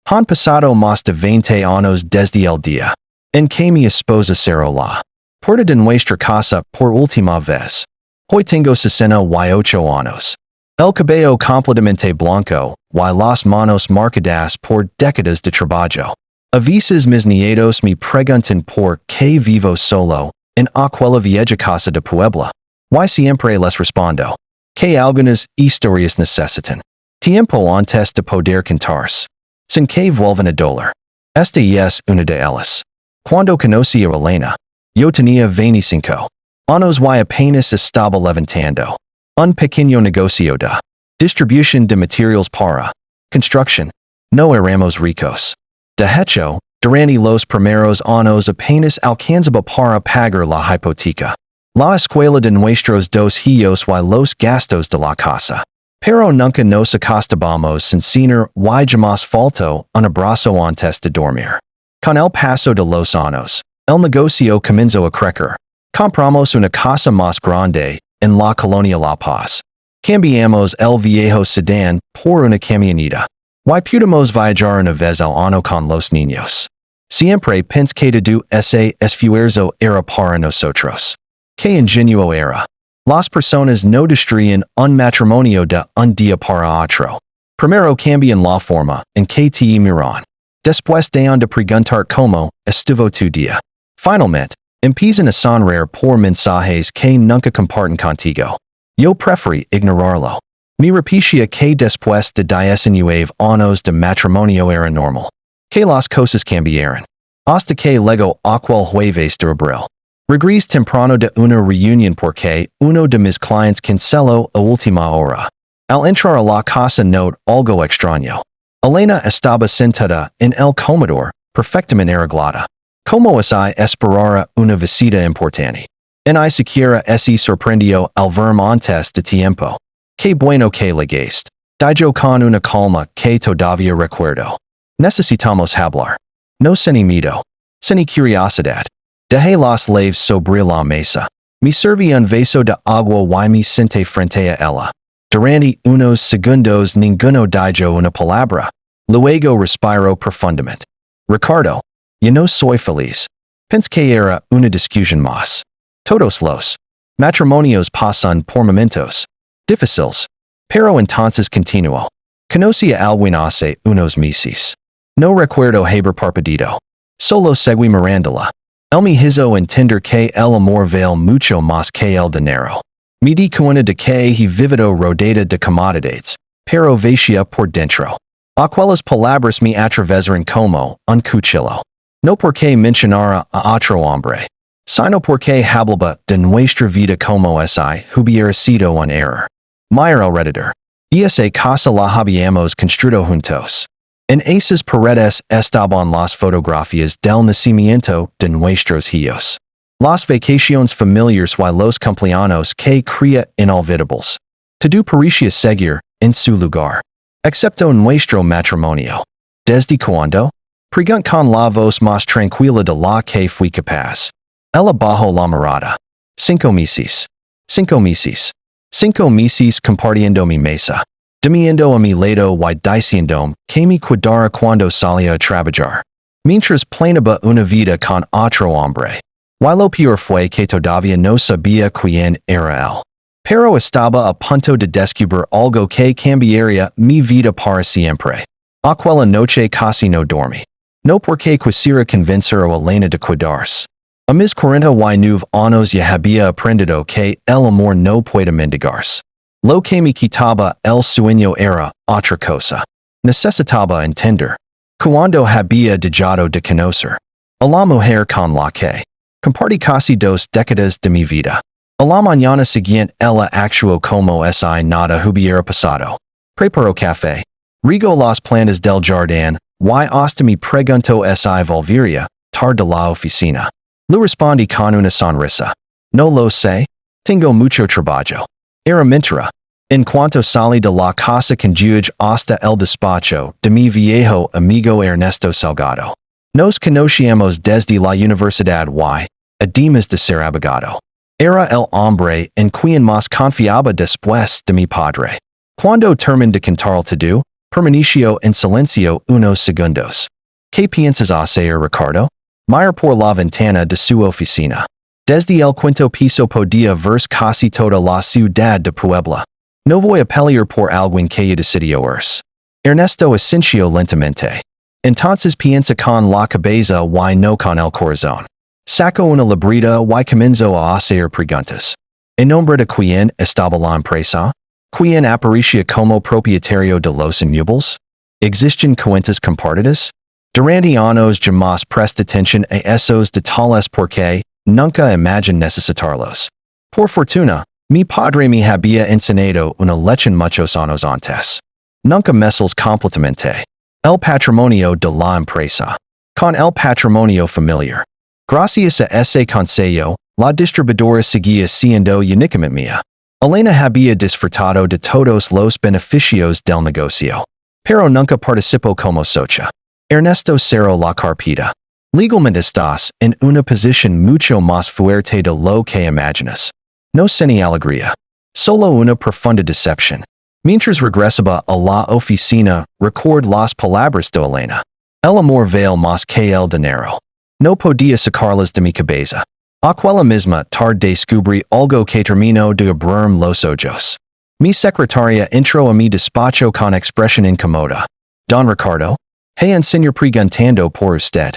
Han pasado más de 20 años desde el día en que mi esposa cerró la puerta de nuestra casa por última vez. Hoy tengo 68 años. El cabello completamente blanco, y las manos marcadas por décadas de trabajo. A veces mis nietos me preguntan por qué vivo solo en aquella vieja casa de Puebla. Y siempre les respondo que algunas historias necesitan tiempo antes de poder contarse, sin que vuelvan a doler. Esta es una de ellas. Cuando conocí a Elena, yo tenía 25 años y apenas estaba levantando un pequeño negocio de distribución de materiales para construcción. No éramos ricos. De hecho, durante los primeros años apenas alcanzaba para pagar la hipoteca, la escuela de nuestros dos hijos y los gastos de la casa. Pero nunca nos acostábamos sin cenar y jamás faltó un abrazo antes de dormir. Con el paso de los años, el negocio comenzó a crecer. Compramos una casa más grande en la colonia La Paz. Cambiamos el viejo sedán por una camioneta. Y pudimos viajar una vez al año con los niños. Siempre pensé que todo ese esfuerzo era para nosotros. Qué ingenuo era. Las personas no destruyen un matrimonio de un día para otro. Primero cambian la forma en que te miran. Después de preguntar cómo estuvo tu día. Finalmente, empiezan a sonreír por mensajes que nunca comparten contigo. Yo preferí ignorarlo. Me repetía que después de 19 años de matrimonio era normal. Que las cosas cambiaron. Hasta que luego aquel jueves de abril. Regresé temprano de una reunión porque uno de mis clientes canceló a última hora. Al entrar a la casa noté algo extraño. Elena estaba sentada en el comedor, perfectamente arreglada. Como si esperara una visita importante. Ni siquiera se sorprendió al verme antes de tiempo. Qué bueno que llegaste. Dijo con una calma que todavía recuerdo. Necesitamos hablar. No sin miedo. Sin curiosidad. Dejé las llaves sobre la mesa. Me serví un vaso de agua y me senté frente a ella. Durante unos segundos ninguno dijo una palabra. Luego respiró profundamente. Ricardo, yo no soy feliz. Pensé que era una discusión más. Todos los matrimonios pasan por momentos difíciles. Pero entonces continuó. Conocí a alguien hace unos meses. No recuerdo haber parpadeado. Solo seguí mirándola. Él me hizo entender que el amor vale mucho más que el dinero. Me di cuenta de que he vivido rodeada de comodidades, pero vacía por dentro. Aquellas palabras me atravesaron como un cuchillo. No porque mencionara a otro hombre, sino porque hablaba de nuestra vida como si hubiera sido un error. Mira alrededor. Esa casa la habíamos construido juntos. En esas paredes estaban las fotografías del nacimiento de nuestros hijos. Las vacaciones familiares y los cumpleaños que creía inolvidables. Todo parecía seguir en su lugar. Excepto nuestro matrimonio. ¿Desde cuándo? Pregunté con la voz más tranquila de la que fui capaz. Ella bajó la mirada. 5 meses. 5 meses. 5 meses compartiendo mi mesa. Demiendo a mi lado y diciendo que me cuidara cuando salía a trabajar. Mientras planeaba una vida con otro hombre. Y lo peor fue que todavía no sabía quién era él. Pero estaba a punto de descubrir algo que cambiaría mi vida para siempre. Aquella noche casi no dormí. No porque quisiera convencer a Elena de cuidarse. A mis 49 años ya había aprendido que el amor no puede mendigarse. Lo que me quitaba el sueño era otra cosa. Necesitaba entender. Cuando había dejado de conocer a la mujer con la que compartí casi 2 décadas de mi vida. A la mañana siguiente ella actuó como si nada hubiera pasado. Preparó café. Regó las plantas del jardín, y hasta me preguntó si volvería tarde de la oficina. Le respondí con una sonrisa. No lo sé. Tengo mucho trabajo. Era mentira. En cuanto salí de la casa conduje hasta el despacho de mi viejo amigo Ernesto Salgado. Nos conocíamos desde la universidad y, además de ser abogado, era el hombre en quien más confiaba después de mi padre. Cuando terminé de contar todo, Permaneció en silencio unos segundos. ¿Qué piensas hacer, Ricardo? Mirar por la ventana de su oficina. Desde el quinto piso podía verse casi toda la ciudad de Puebla. No voy a pelear por alguien que decidió irse. Ernesto asintió lentamente. Entonces piensa con la cabeza y no con el corazón. Sacó una libreta y comenzó a hacer preguntas. ¿En nombre de quién estaba la empresa? ¿Quién aparecía como propietario de los inmuebles? ¿Existen cuentas compartidas? Durante años jamás presta atención a esos detalles porque nunca imagine necesitarlos. Por fortuna, mi padre me había enseñado una lección muchos años antes. Nunca mezcles completamente el patrimonio de la empresa con el patrimonio familiar. Gracias a ese consejo, la distribuidora seguía siendo únicamente mía. Elena había disfrutado de todos los beneficios del negocio, pero nunca participó como socia. Ernesto cerró la carpeta. Legalmente estás en una posición mucho más fuerte de lo que imaginas. No sentí alegría, solo una profunda decepción. Mientras regresaba a la oficina, recuerdo las palabras de Elena. El amor vale más que el dinero. No podía sacarlas de mi cabeza. Aquella misma tarde descubrí algo que terminó de abrirme los ojos. Mi secretaria entró a mi despacho con expresión incómoda. Don Ricardo, he enseñado preguntando por usted.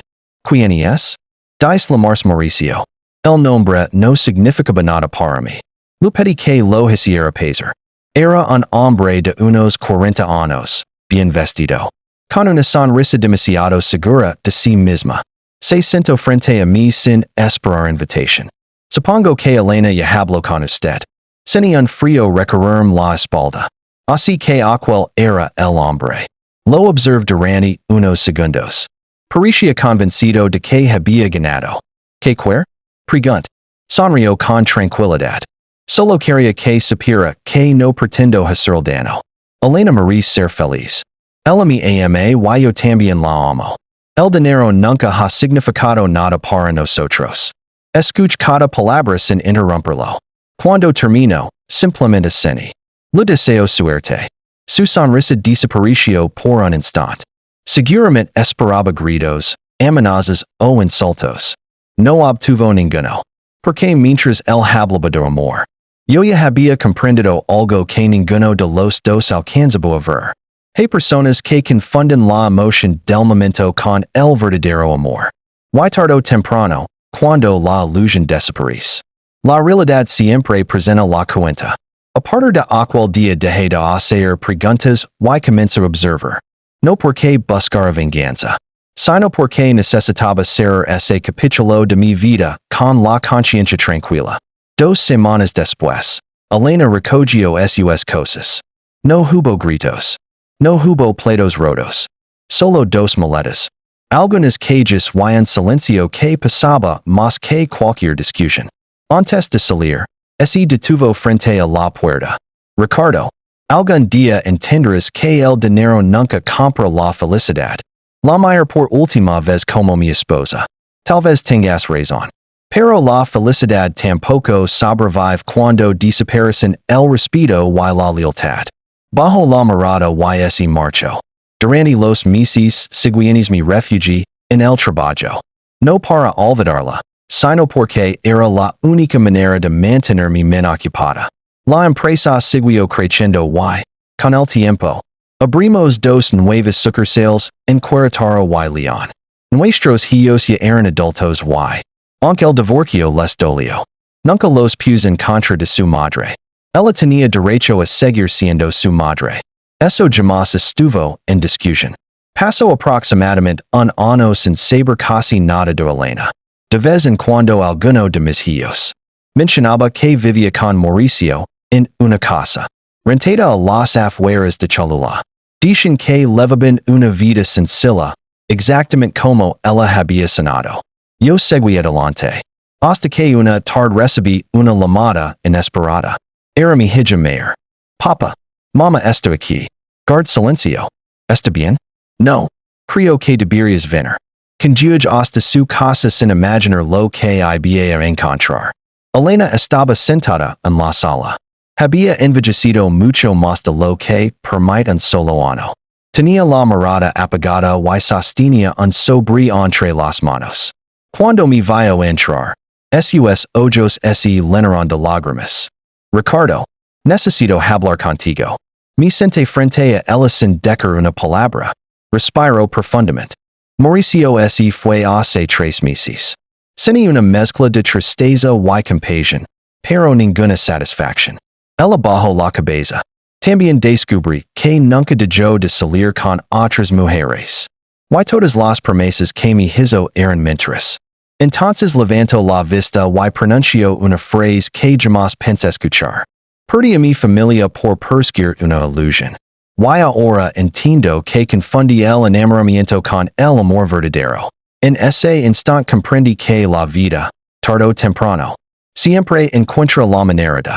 ¿Quién es? Dice Lamars Mauricio. El nombre no significaba nada para mí. Lo pedí que lo hiciera pesar. Era un hombre de unos 40 años, bien vestido, con una sonrisa demasiado segura de sí misma. Se sentó frente a mí sin esperar invitación. Supongo que Elena ya habló con usted. Sentí un frío recorrerme la espalda. Así que aquel era el hombre. Lo observé durante unos segundos. Parecía convencido de que había ganado. ¿Qué quiere? Preguntó. Sonrió con tranquilidad. Solo quería que supiera que no pretendo hacer daño. Elena merece ser feliz. Ella me ama y yo también la amo. El dinero nunca ha significado nada para nosotros. Escuch cada palabra sin interrumpirlo. Cuando terminó, simplemente sentí. Le deseo suerte. Su sonrisa desapareció por un instante. Seguramente esperaba gritos, amenazas o insultos. No obtuvo ninguno. Porque mientras él hablaba de amor, yo ya había comprendido algo que ninguno de los dos alcanzaba a ver. Hay personas que confunden la emoción del momento con el verdadero amor. Y tarde o temprano, cuando la ilusión desaparece, la realidad siempre presenta la cuenta. A partir de aquel día dejé de hacer preguntas y comencé a observar. No porque buscar venganza, sino porque necesitaba cerrar ese capítulo de mi vida con la conciencia tranquila. 2 semanas después, Elena recogió sus cosas. No hubo gritos. No hubo pleitos rotos. Solo 2 maletas. Algunas cajas y un silencio que pasaba más que cualquier discusión. Antes de salir, se detuvo frente a la puerta. Ricardo, algún día entenderás que el dinero nunca compra la felicidad. La mayor por última vez como mi esposa. Tal vez tengas razón. Pero la felicidad tampoco sobrevive cuando desaparecen el respeto y la lealtad. Bajo la mirada y se marchó. Durante los meses siguientes me refugié en el trabajo. No para olvidarla, sino porque era la única manera de mantener mi mente ocupada. La empresa siguió creciendo y, con el tiempo, abrimos 2 nuevas sucursales en Querétaro y León. Nuestros hijos ya eran adultos y, aunque el divorcio les dolió, nunca los puso en contra de su madre. Ella tenía derecho a seguir siendo su madre. Eso jamás estuvo en discusión. Pasó aproximadamente un año sin saber casi nada de Elena. De vez en cuando alguno de mis hijos mencionaba que vivía con Mauricio en una casa rentada a las afueras de Cholula. Dicen que llevaban una vida sencilla, exactamente como ella había soñado. Yo seguí adelante. Hasta que una tarde recibí una llamada inesperada. Era mi hija mayor. Papa, mamá está aquí. Guard silencio. ¿Está bien? No. Creo que deberías venir. Condujo hasta su casa sin imaginar lo que iba a encontrar. Elena estaba sentada en la sala. Había envejecido mucho más de lo que permite un solo año. Tenía la mirada apagada y sostenía un sobre entre las manos. Cuando me vio entrar, sus ojos se llenaron de lágrimas. Ricardo, necesito hablar contigo. Me senté frente a él sin decir una palabra. Respiro profundamente. Mauricio se fue hace 3 meses. Sin una mezcla de tristeza y compasión, pero ninguna satisfacción. Él bajó la cabeza. También descubrí que nunca dejó de salir con otras mujeres. Y todas las promesas que me hizo eran mentiras. Entonces levantó la vista y pronunció una frase que jamás pensé escuchar. Perdí a mi familia por perseguir una ilusión. Y ahora entiendo que confundí el enamoramiento con el amor verdadero. En ese instante comprendí que la vida, tarde o temprano, siempre encuentra la manera de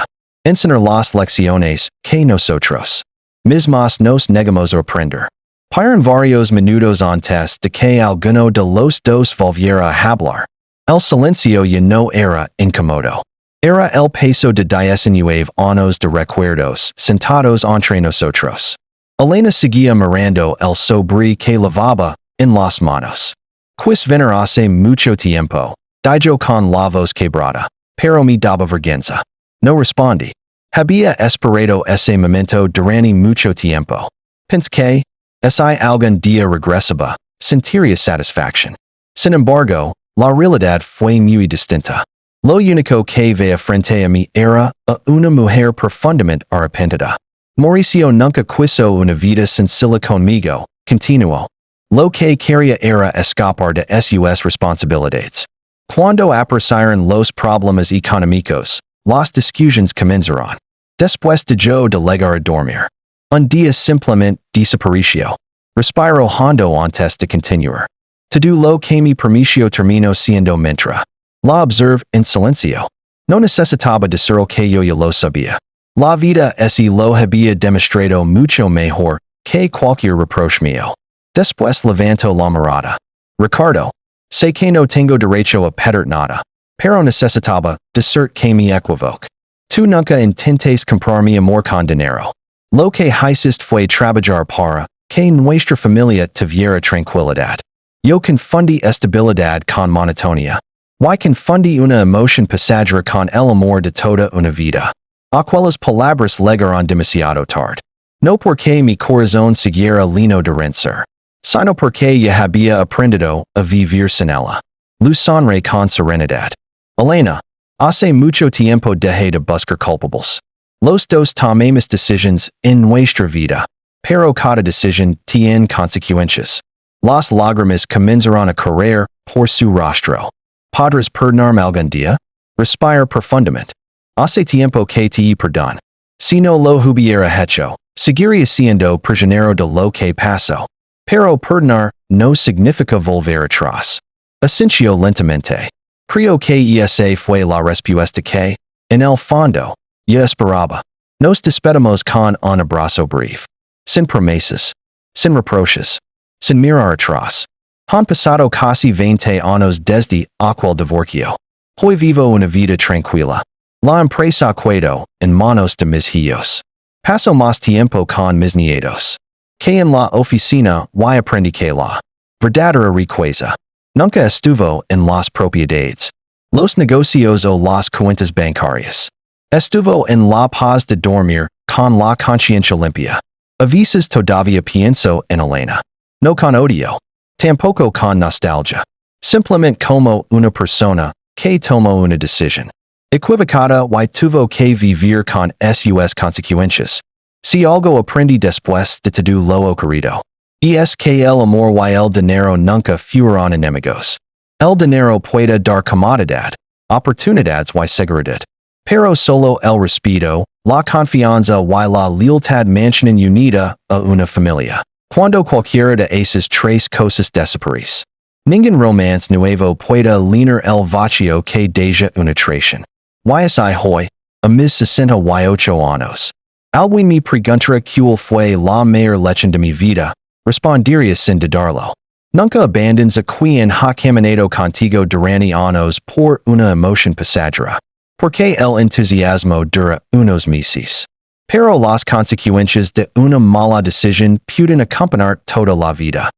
enseñar las lecciones que nosotros mismos nos negamos a aprender. Paran varios minutos antes de que alguno de los dos volviera a hablar. El silencio ya no era incómodo. Era el peso de 19 años de recuerdos sentados entre nosotros. Elena seguía mirando el sobre que lavaba en las manos. Quis venir hace mucho tiempo, dijo con la voz quebrada, pero me daba vergüenza. No respondí. Había esperado ese momento durante mucho tiempo. Pensé que, si algún día regresaba, sentiría satisfacción. Sin embargo, la realidad fue muy distinta. Lo único que veía frente a mí era a una mujer profundamente arrepentida. Mauricio nunca quiso una vida sencilla conmigo, continuó. Lo que quería era escapar de sus responsabilidades. Cuando aparecieron los problemas económicos, las discusiones comenzaron. Después dejó de llegar a dormir. Un día simplemente desapareció. Respiró hondo antes de continuar. Todo lo que me permitió terminó siendo mentira. La observé en silencio. No necesitaba decir que yo ya lo sabía. La vida se lo había demostrado mucho mejor que cualquier reproche mío. Después levantó la mirada. Ricardo, sé que no tengo derecho a pedir nada, pero necesitaba decir que me equivoqué. Tú nunca intentes comprar mi amor con dinero. Lo que hiciste fue trabajar para que nuestra familia tuviera tranquilidad. Yo confundí estabilidad con monotonía. Y confundí una emoción pasajera con el amor de toda una vida. Aquellas palabras llegaron demasiado tarde. No porque mi corazón siguiera lleno de rencor, sino porque ya había aprendido a vivir sin ella. Lo sonreí con serenidad. Elena, hace mucho tiempo dejé de buscar culpables. Los dos tomamos decisiones en nuestra vida, pero cada decisión tiene consecuencias. Las lágrimas comenzaron a correr por su rostro. ¿Podrás perdonarme algún día? Respira profundamente. Hace tiempo que te perdón. Si no lo hubiera hecho, seguiría siendo prisionero de lo que pasó. Pero perdonar no significa volver atrás. Asintió lentamente. Creo que esa fue la respuesta que, en el fondo, yo esperaba. Nos despedimos con un abrazo breve. Sin promesas. Sin reproches. Sin mirar atrás. Han pasado casi 20 años desde aquel divorcio. Hoy vivo una vida tranquila. La empresa quedó en manos de mis hijos. Paso más tiempo con mis nietos. Que en la oficina y aprendí que la verdadera riqueza nunca estuvo en las propiedades, los negocios o las cuentas bancarias. Estuvo en la paz de dormir con la conciencia limpia. A veces todavía pienso en Elena. No con odio. Tampoco con nostalgia. Simplemente como una persona que tomó una decisión equivocada y tuvo que vivir con sus consecuencias. Si algo aprendí después de todo lo ocurrido, es que el amor y el dinero nunca fueron enemigos. El dinero puede dar comodidad, oportunidades y seguridad, pero solo el respeto, la confianza y la lealtad mantienen unida a una familia. Cuando cualquiera de esas 3 cosas desaparece, ningún romance nuevo puede llenar el vacío que deja una traición. YSI hoy, a mis 68 años. Alguien me preguntará cuál fue la mayor lección de mi vida, respondería sin dudarlo. Nunca abandones a quien ha caminado contigo durante años por una emoción pasajera. Porque el entusiasmo dura unos meses, Pero las consecuencias de una mala decisión pueden acompañar toda la vida.